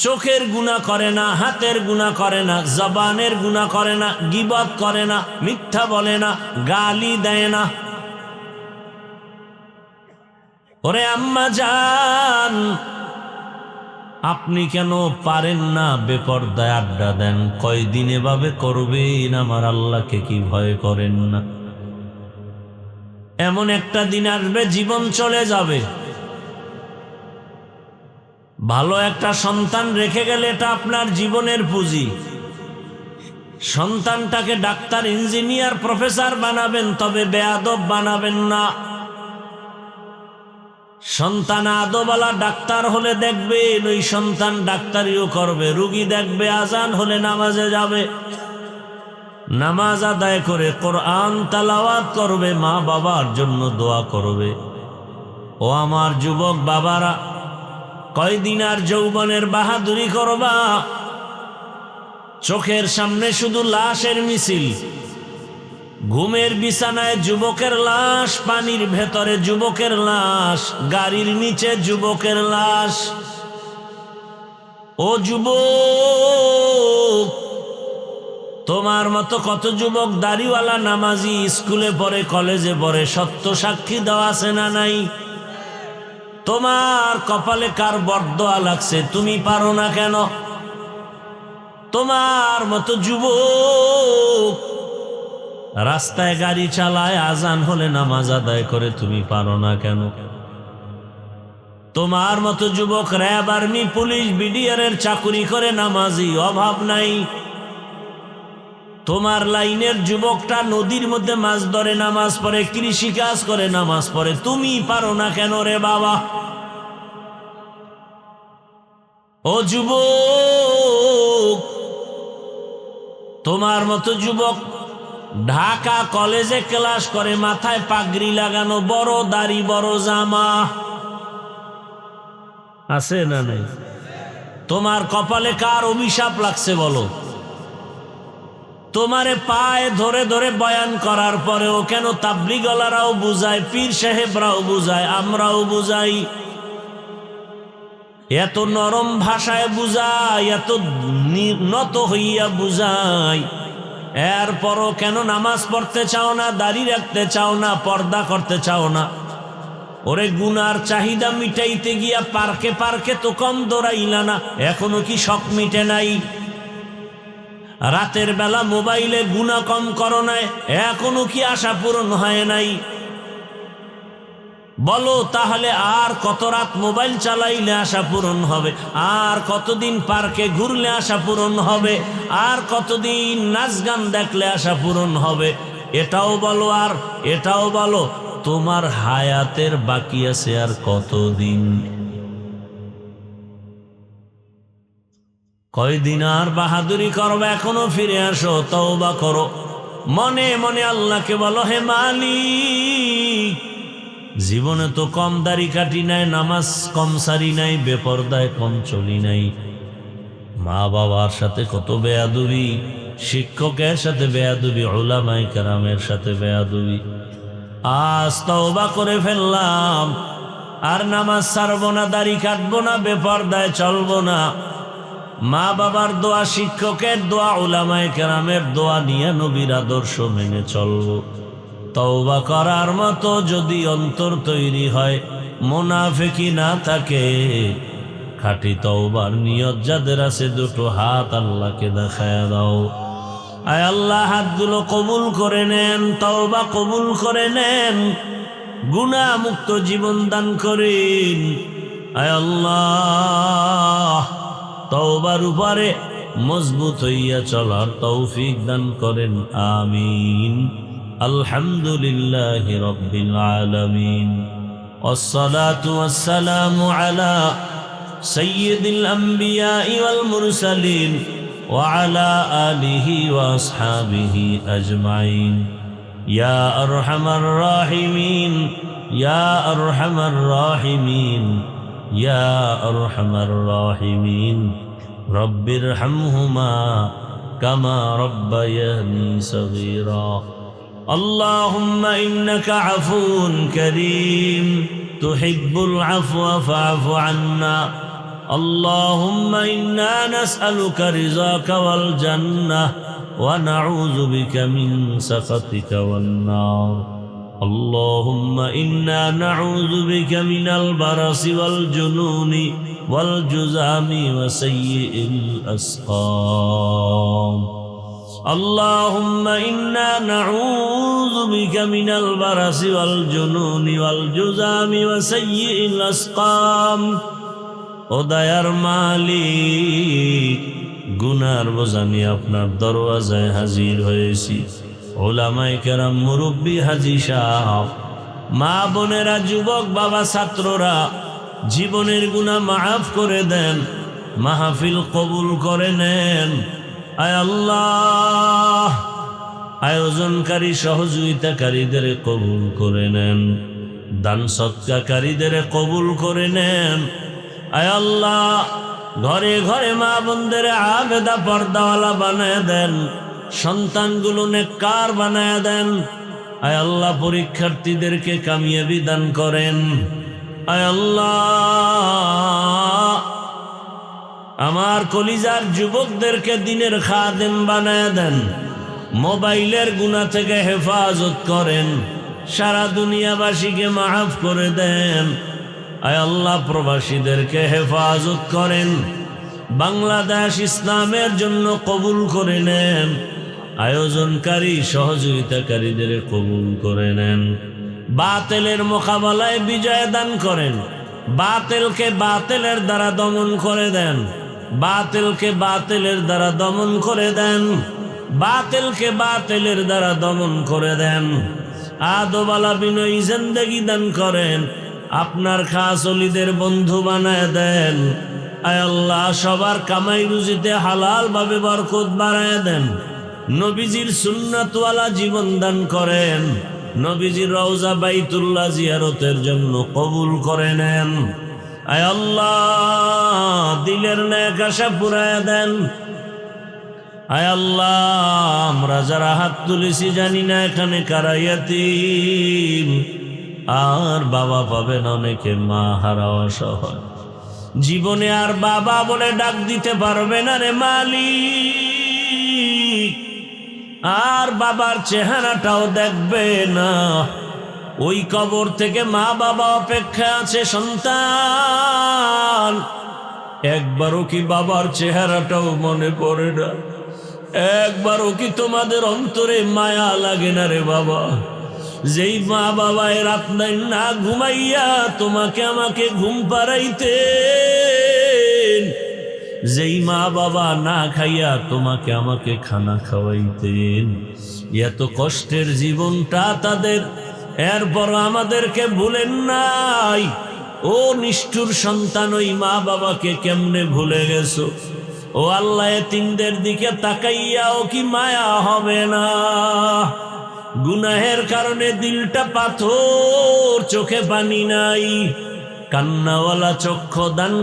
চোখের গুনাহ করে না, হাতের গুনাহ করে না, জবানের গুনাহ করে না, গীবত করে না, মিথ্যা বলে না, গালি দেয় না। ওরে আম্মা জান, আপনি কেন পারেন না বেপরদায় আড্ডা দেন? কয়দিন এভাবে করবেন? আমার আল্লাহকে কি ভয় করেন না? এমন একটা দিন আসবে, জীবন চলে যাবে। ভালো একটা সন্তান রেখে গেলে এটা আপনার জীবনের পুঁজি। সন্তানটাকে ডাক্তার, ইঞ্জিনিয়ার, প্রফেসর বানাবেন, তবে বেয়াদব বানাবেন না। সন্তান আদবওয়ালা ডাক্তার হলে দেখবেন ওই সন্তান ডাক্তারিও করবে, রুগী দেখবে আজান হলে নামাজে যাবে, নামাজ আদায় করে কোরআন তেলাওয়াত করবে, মা বাবার জন্য দোয়া করবে। ও আমার যুবক বাবারা, কয়দিন আর যৌবনের বাহাদুরি করবা? চোখের সামনে শুধু লাশের মিছিল। ঘুমের বিছানায় যুবকের লাশ, পানির ভেতরে যুবকের লাশ, গাড়ির নিচে যুবকের লাশ। ও যুবক, তোমার মতো কত যুবক দাড়িওয়ালা নামাজি, স্কুলে পড়ে, কলেজে পড়ে, সত্য সাক্ষী দেওয়া আছে না নাই? তোমার কপালে কার বরদোয়া লাগছে, তুমি পারো না কেন? তোমার মতো যুবক রাস্তায় গাড়ি চালায়, আজান হলে নামাজ আদায় করে, তুমি পারো না কেন? তোমার মতো যুবক র্যাব, আর্মি, পুলিশ, বিডিআর এর চাকুরি করে, নামাজি, অভাব নাই। তোমার লাইনের যুবকটা নদীর মধ্যে মাছ ধরে, নামাজ পড়ে, কৃষি কাজ করে, নামাজ পড়ে, তুমি পারো না কেন রে বাবা? ও যুবক, তোমার মতো যুবক ঢাকা কলেজে ক্লাস করে, মাথায় পাগড়ি লাগানো, বড় দাড়ি, বড় জামা, আছে না নাই? তোমার কপালে কার অভিশাপ লাগছে বলো? তোমারে পায়ে ধরে ধরে বয়ান করার পরেও কেন তাবলীগওয়ালারাও বুঝায়, পীর সাহেবরাও বুঝায়, আমরাও বুঝাই, এত নরম ভাষায় বুঝাই, এত নত হইয়া বুঝাই, এরপরও কেন নামাজ পড়তে চাও না, দাড়ি রাখতে চাও না, পর্দা করতে চাও না? ওরে গুনার চাহিদা মিটাইতে গিয়া পার্কে পার্কে তো কম দৌড়াইলা না, এখনো কি শখ মিটে নাই? রাতের বেলা মোবাইলে গুনাহ কম করো নাই, এখনো কি আশা পূরণ হয় নাই? বলো তাহলে আর কত রাত মোবাইল চালাইলে আশা পূরণ হবে? আর কতদিন পার্কে ঘুরলে আশা পূরণ হবে? আর কতদিন নাচ গান দেখলে আশা পূরণ হবে? এটাও বলো আর এটাও বলো, তোমার হায়াতের বাকি আছে আর কতদিন? কয়দিন আর বাহাদুরি করবে? এখনো ফিরে আসো, তওবা করো, মনে মনে আল্লাহকে বলো, হে মালিক, জীবনে তো কম দাড়ি কাটি নাই, নামাজ কম সারি নাই, বেপরদায় কম চলি নাই, মা বাবার সাথে কত বেয়াদবি, শিক্ষকের সাথে বেয়াদবি, উলামায়ে কেরামের সাথে বেয়াদবি। আজ তওবা করে ফেললাম, আর নামাজ ছাড়বো না, দাড়ি কাটবো না, বেপরদায় চলবো না। মা বাবার দোয়া, শিক্ষকের দোয়া, উলামায়ে কেরামের দোয়া নিয়ে নবীর আদর্শ মেনে চলবো। তওবা করার মতো যদি অন্তর তৈরি হয়, মুনাফিকি না থাকে, খাঁটি তওবার নিয়ত যাদের আছে, দুটো হাত আল্লাহকে দেখায়া দাও। আয় আল্লাহ হাতগুলো কবুল করে নেন, তওবা কবুল করে নেন, গুনাহ মুক্ত জীবন দান করেন। আয় আল্লাহ তওবার উপরে মজবুত হইয়া চলার তৌফিক দান করেন, আমিন। আলহামদুলিল্লাহি রাব্বিল আলামিন। ওয়াসসালাতু ওয়াসসালামু আলা সাইয়্যিদিল আমবিয়াই ওয়াল মুরসালিন ওয়া আলা আলিহি ওয়া আসহাবিহি আজমাইন। ইয়া আরহামার রাহিমিন, ইয়া আরহামার রাহিমিন, ইয়া আরহামার রাহিমিন। রব্বিরহামহুমা কামা রব্বায়ানি সগীরা। আল্লাহুম্মা ইন্নাকা আফুউন কারীম তুহিব্বুল আফওয়া ফা'ফু আন্না। আল্লাহুম্মা ইন্না নাসআলুকা রিযাকা ওয়াল জান্নাহ ওয়া নাউযু বিকা মিন সাখাতিকা ওয়ান নার। اللهم إنا نعوذ بك من البرص والجنون والجذام وسيء الأسقام. اللهم إنا نعوذ بك من البرص والجنون والجذام وسيء الأسقام. ও দয়ার মালিক, গুনার বোঝা নিয়ে আপনার দরওয়াজায় হাজির হয়েছি। ওলামায়ে কেরাম, মুরব্বী, হাজী সাহেব, মা বোনেরা, যুবক, বাবা, ছাত্ররা, জীবনের গুনাহ মাফ করে দেন, মাহফিল কবুল করে নেন। আয় আল্লাহ আয়োজনকারী সহযোগিতাকারীদের কবুল করে নেন, দান সদকাকারীদের কবুল করে নেন। আয় আল্লাহ ঘরে ঘরে মা বোনদের আবেদা পর্দাওয়ালা বানায় দেন, সন্তানগুলো নেককার বানায় দেন। আয় আল্লাহ পরীক্ষার্থীদেরকে কামিয়াবি দান করেন। আয় আল্লাহ আমার কলিজার যুবকদেরকে দিনের খাদেম বানায় দেন, মোবাইলের গুনাহ থেকে হেফাজত করেন, সারা দুনিয়াবাসীকে মাফ করে দেন। আয় আল্লাহ প্রবাসীদেরকে হেফাজত করেন, বাংলাদেশ ইসলামের জন্য কবুল করে নেন, আয়োজনকারী সহযোগিতাকারীদের কবুল করে নেন। বাতিলের মোকাবেলায় বিজয় দান করেন, বাতিলকে বাতিলের দ্বারা দমন করে দেন, বাতিলকে বাতিলের দ্বারা দমন করে দেন, বাতিলকে বাতিলের দ্বারা দমন করে দেন। আদবালা বিনয়ী জিন্দেগি দান করেন, আপনার খাস ওলিদের বন্ধু বানায় দেন। আয় আল্লাহ সবার কামাই রুজিতে হালাল ভাবে বরকত বাড়ায় দেন, নবীজির সুন্নাতওয়ালা জীবন দান করেন, নবীজির রওজা বাইতুল্লাহ জিয়ারতের জন্য কবুল করে নেন। আয় আল্লাহ দিলের নেক আশা পুরায় দেন। আয় আল্লাহ আমরা যারা হাত তুলেছি জানি না এখানে কারা ইয়াতীম, আর বাবা পাবেন অনেকে, মা হারা অসহায়, জীবনে আর বাবা বলে ডাক দিতে পারবে না রে মালিক, আর বাবার চেহারাটাও দেখবে না। ওই কবর থেকে মা বাবা অপেক্ষা আছে সন্তান, একবারও কি বাবার চেহারাটাও মনে পড়ে না? একবারও কি তোমাদের অন্তরে মায়া লাগে না রে বাবা? যেই মা বাবা রাত নাই না ঘুমাইয়া তোমাকে আমাকে ঘুম পাড়াইতেন, যেই মা বাবা না খাইয়া তোমাকে আমাকে খানা খাওয়াইতেন, এত কষ্টের জীবনটা তাদের, এরপর আমাদেরকে ভুলেন নাই। ও নিষ্ঠুর সন্তান, ওই মা বাবাকে কেমনে ভুলে গেছো? ও আল্লাহ এতিমদের দিকে তাকাইয়াও কি মায়া হবে না? গুনাহের কারণে দিলটা পাথর, চোখে পানি নাই, কান্নাওয়ালা চক্ষু দান